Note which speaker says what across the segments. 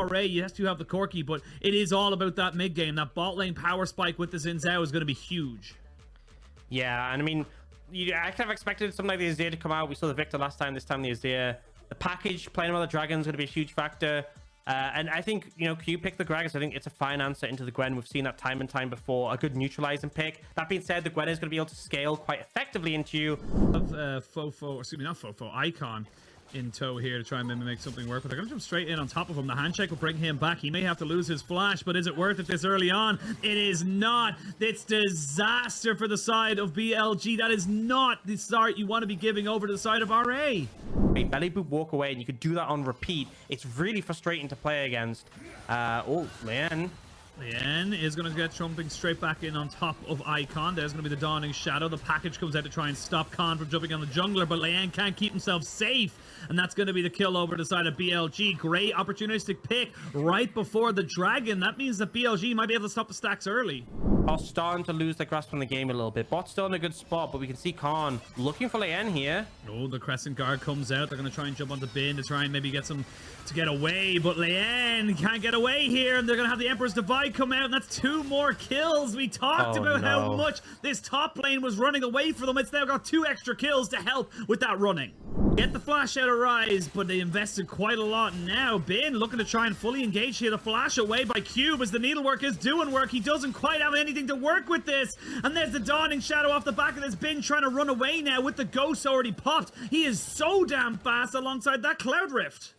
Speaker 1: RA, yes, you have the Corki, but it is all about that mid game. That bot lane power spike with the Xin Zhao is going to be huge.
Speaker 2: Yeah, and I mean, I kind of expected something like the Azir to come out. We saw the Victor last time. This time the Azir. The package, playing with the Dragon is going to be a huge factor. And I think, you know, Q pick the Gragas. I think it's a fine answer into the Gwen. We've seen that time and time before. A good neutralizing pick. That being said, the Gwen is going to be able to scale quite effectively into you.
Speaker 1: Fofo, excuse me, not Fofo, Icon in tow here to try and maybe make something work, but they're going to jump straight in on top of him. The handshake will bring him back. He may have to lose his flash, but is it worth it this early on? It is not. It's disaster for the side of BLG. That is not the start you want to be giving over to the side of RA.
Speaker 2: Belly boop, walk away, and you could do that on repeat. It's really frustrating to play against. Oh, man.
Speaker 1: Lien is going to get jumping straight back in on top of Icon. There's going to be the Dawning Shadow. The package comes out to try and stop Khan from jumping on the jungler, but Lien can't keep himself safe, and that's going to be the kill over the side of BLG. Great opportunistic pick right before the Dragon. That means that BLG might be able to stop the stacks early.
Speaker 2: Are starting to lose their grasp on the game a little bit. Bot's still in a good spot, but we can see Khan looking for Lien here.
Speaker 1: Oh, the Crescent Guard comes out. They're going to try and jump onto Bin to try and maybe get some to get away, but Lien can't get away here, and they're going to have the Emperor's Divide come out, and that's 2 more kills. We talked about how much this top lane was running away for them. It's now got 2 extra kills to help with that running. Get the flash out of Rise, but they invested quite a lot now. Bin looking to try and fully engage here. The flash away by Cube as the needlework is doing work. He doesn't quite have anything to work with this. And there's the Dawning Shadow off the back of this. Bin trying to run away now with the Ghost already popped. He is so damn fast alongside that Cloud Rift.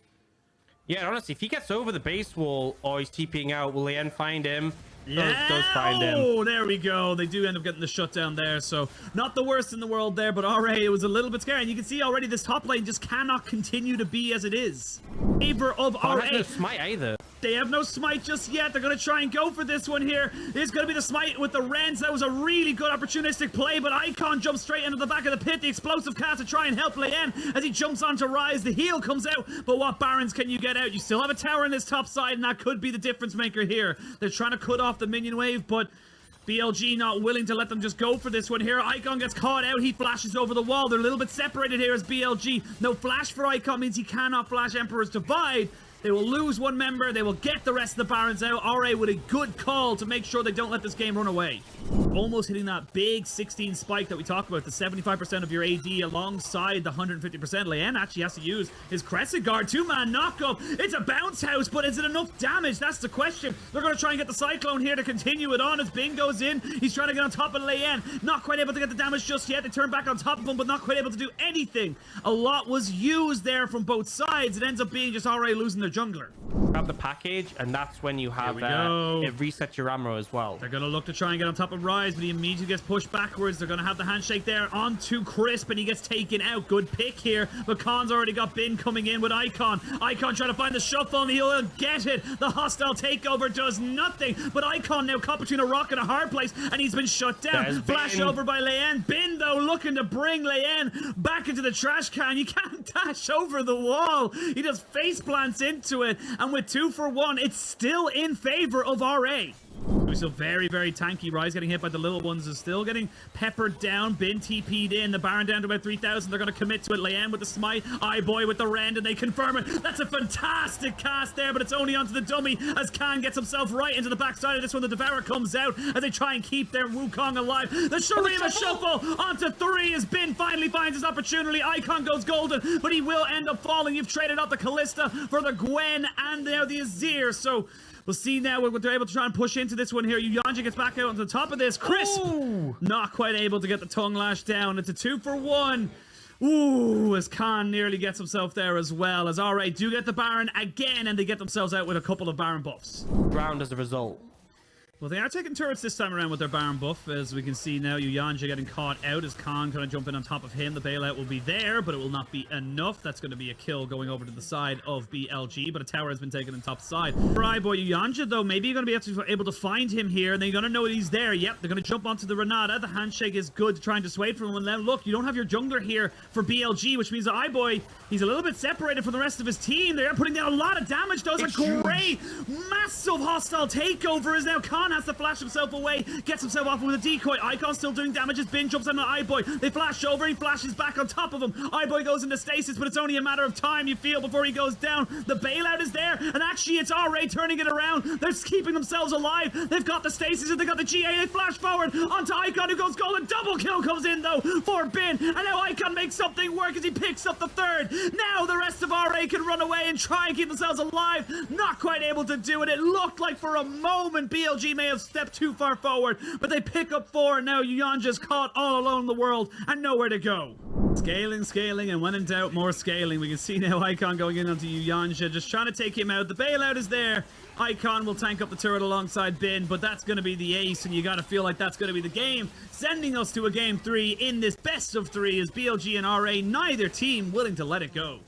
Speaker 2: Yeah, honestly, if he gets over the base wall or he's TPing out, will Lien find him?
Speaker 1: Yeah.
Speaker 2: Those find him.
Speaker 1: Oh, there we go. They do end up getting the shutdown there, so not the worst in the world there, but RA, it was a little bit scary. And you can see already this top lane just cannot continue to be as it is. Favor of RA.
Speaker 2: Has no smite either.
Speaker 1: They have no smite just yet. They're going to try and go for this one here. It's going to be the smite with the Rens. That was a really good opportunistic play, but Icon jumps straight into the back of the pit. The explosive cast to try and help Lien as he jumps onto Rise. The heal comes out, but what Barons can you get out? You still have a tower in this top side, and that could be the difference maker here. They're trying to cut off the minion wave, but BLG not willing to let them just go for this one here. Icon gets caught out. He flashes over the wall. They're a little bit separated here as BLG. No flash for Icon means he cannot flash Emperor's Divide. They will lose one member. They will get the rest of the Barons out. RA with a good call to make sure they don't let this game run away. Almost hitting that big 16 spike that we talked about, the 75% of your AD alongside the 150%. Lien actually has to use his Crescent Guard. 2-man knockup. It's a bounce house, but is it enough damage? That's the question. They're going to try and get the Cyclone here to continue it on as Bing goes in. He's trying to get on top of Lien. Not quite able to get the damage just yet. They turn back on top of him, but not quite able to do anything. A lot was used there from both sides. It ends up being just RA losing their jungler.
Speaker 2: Grab the package, and that's when you have it resets your ammo as well.
Speaker 1: They're going to look to try and get on top of Rise, but he immediately gets pushed backwards. They're going to have the handshake there onto Crisp, and he gets taken out. Good pick here, but Khan's already got Bin coming in with Icon. Icon trying to find the shuffle, and he'll get it. The hostile takeover does nothing, but Icon now caught between a rock and a hard place, and he's been shut down. Flash over by Lien. Bin, though, looking to bring Lien back into the trash can. You can't dash over the wall. He just face plants into it, and with 2 for 1, it's still in favor of RA. We're still very, very tanky. Rise getting hit by the little ones is still getting peppered down. Bin TP'd in. The Baron down to about 3,000. They're going to commit to it. Lien with the smite. Eyeboy with the rend, and they confirm it. That's a fantastic cast there, but it's only onto the dummy as Khan gets himself right into the backside of this one. The Devourer comes out as they try and keep their Wukong alive. The Shurima shuffle onto 3 as Bin finally finds his opportunity. Icon goes golden, but he will end up falling. You've traded out the Callista for the Gwen and now the Azir, so we'll see now what they're able to try and push into this one here. Yanja gets back out on the top of this. Crisp, not quite able to get the tongue lash down. It's a 2 for 1. Ooh, as Khan nearly gets himself there as well. As RA do get the Baron again, and they get themselves out with a couple of Baron buffs.
Speaker 2: Round as a result.
Speaker 1: Well, they are taking turrets this time around with their Baron buff, as we can see now. Yanja getting caught out as Khan kind of jumping on top of him. The bailout will be there, but it will not be enough. That's going to be a kill going over to the side of BLG, but a tower has been taken on top side. For boy Yanja, though, maybe you're going to be able to find him here, and then you're going to know that he's there. Yep, they're going to jump onto the Renata. The handshake is good to try and dissuade from him. And then, look, you don't have your jungler here for BLG, which means that boy, he's a little bit separated from the rest of his team. They're putting down a lot of damage. Those are great. Massive hostile takeover is now Khan Icon has to flash himself away, gets himself off with a decoy. Icon still doing damage as Bin jumps on an iBoy. They flash over, he flashes back on top of him. iBoy goes into stasis, but it's only a matter of time, you feel, before he goes down. The bailout is there, and actually it's RA turning it around. They're keeping themselves alive. They've got the stasis and they got the GA. They flash forward onto Icon, who goes golden. Double kill comes in though for Bin, and now Icon makes something work as he picks up the third. Now the rest of RA can run away and try and keep themselves alive. Not quite able to do it. It looked like for a moment BLG may have stepped too far forward, but they pick up 4, and now Yuanja's caught all alone in the world and nowhere to go. Scaling, and when in doubt, more scaling. We can see now Icon going in onto Yanja, just trying to take him out. The bailout is there. Icon will tank up the turret alongside Bin, but that's going to be the ace, and you got to feel like that's going to be the game, sending us to a game 3 in this best of 3 as BLG and RA, neither team willing to let it go.